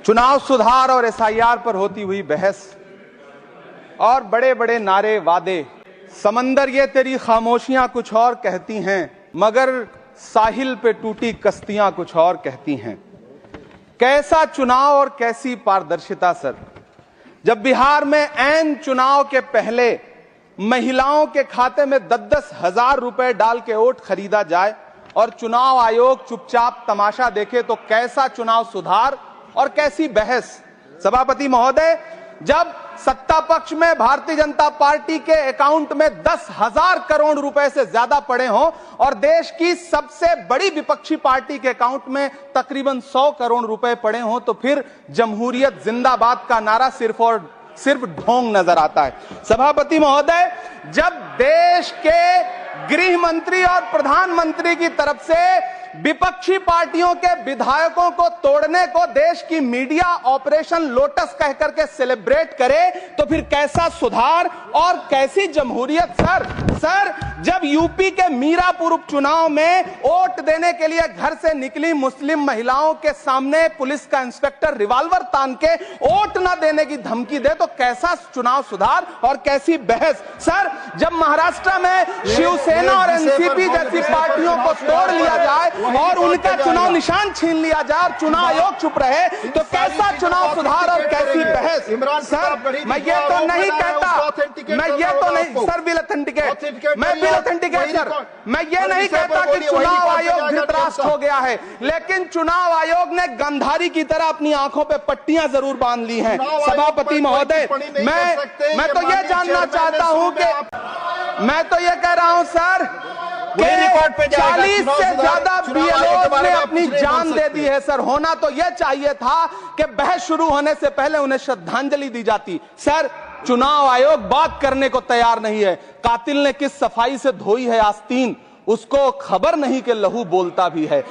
चुनाव सुधार और एसआईआर पर होती हुई बहस और बड़े बड़े नारे वादे। समंदर ये तेरी खामोशियां कुछ और कहती हैं, मगर साहिल पे टूटी कश्तियां कुछ और कहती हैं। कैसा चुनाव और कैसी पारदर्शिता सर, जब बिहार में ऐन चुनाव के पहले महिलाओं के खाते में 10-10 हजार रुपए डाल के वोट खरीदा जाए और चुनाव आयोग चुपचाप तमाशा देखे, तो कैसा चुनाव सुधार और कैसी बहस। सभापति महोदय, जब सत्ता पक्ष में भारतीय जनता पार्टी के अकाउंट में 10,000 करोड़ रुपए से ज्यादा पड़े हों और देश की सबसे बड़ी विपक्षी पार्टी के अकाउंट में तकरीबन 100 करोड़ रुपए पड़े हों, तो फिर जमहूरियत जिंदाबाद का नारा सिर्फ और सिर्फ ढोंग नजर आता है। सभापति महोदय, जब देश के गृह मंत्री और प्रधानमंत्री की तरफ से विपक्षी पार्टियों के विधायकों को तोड़ने को देश की मीडिया ऑपरेशन लोटस कह करके सेलिब्रेट करे, तो फिर कैसा सुधार और कैसी जमहूरियत सर। जब यूपी के मीरापुर उपचुनाव में वोट देने के लिए घर से निकली मुस्लिम महिलाओं के सामने पुलिस का इंस्पेक्टर रिवॉल्वर तान के वोट न देने की धमकी दे, तो कैसा चुनाव सुधार और कैसी बहस। सर, जब महाराष्ट्र में शिवसेना और एनसीपी जैसी पार्टियों को तोड़ लिया जाए और उनका चुनाव निशान छीन लिया जाए और चुनाव आयोग चुप रहे, तो कैसा चुनाव सुधार और कैसी बहस। सर, मैं ये तो नहीं कहता, सर बिल ऑथेंटिकेट, मैं बिल ऑथेंटिकेट सर, मैं ये नहीं कहता कि चुनाव आयोग धृतराष्ट्र हो गया है, लेकिन चुनाव आयोग ने गंधारी की तरह अपनी आंखों पे पट्टियां जरूर बांध ली हैं। सभापति महोदय, मैं तो ये जानना चाहता हूं कि मैं तो ये कह रहा हूं सर, 40 से ज्यादा बीएलओ ने अपनी जान दे दी है सर। होना तो यह चाहिए था कि बहस शुरू होने से पहले उन्हें श्रद्धांजलि दी जाती। सर, चुनाव आयोग बात करने को तैयार नहीं है। कातिल ने किस सफाई से धोई है आस्तीन, उसको खबर नहीं कि लहू बोलता भी है।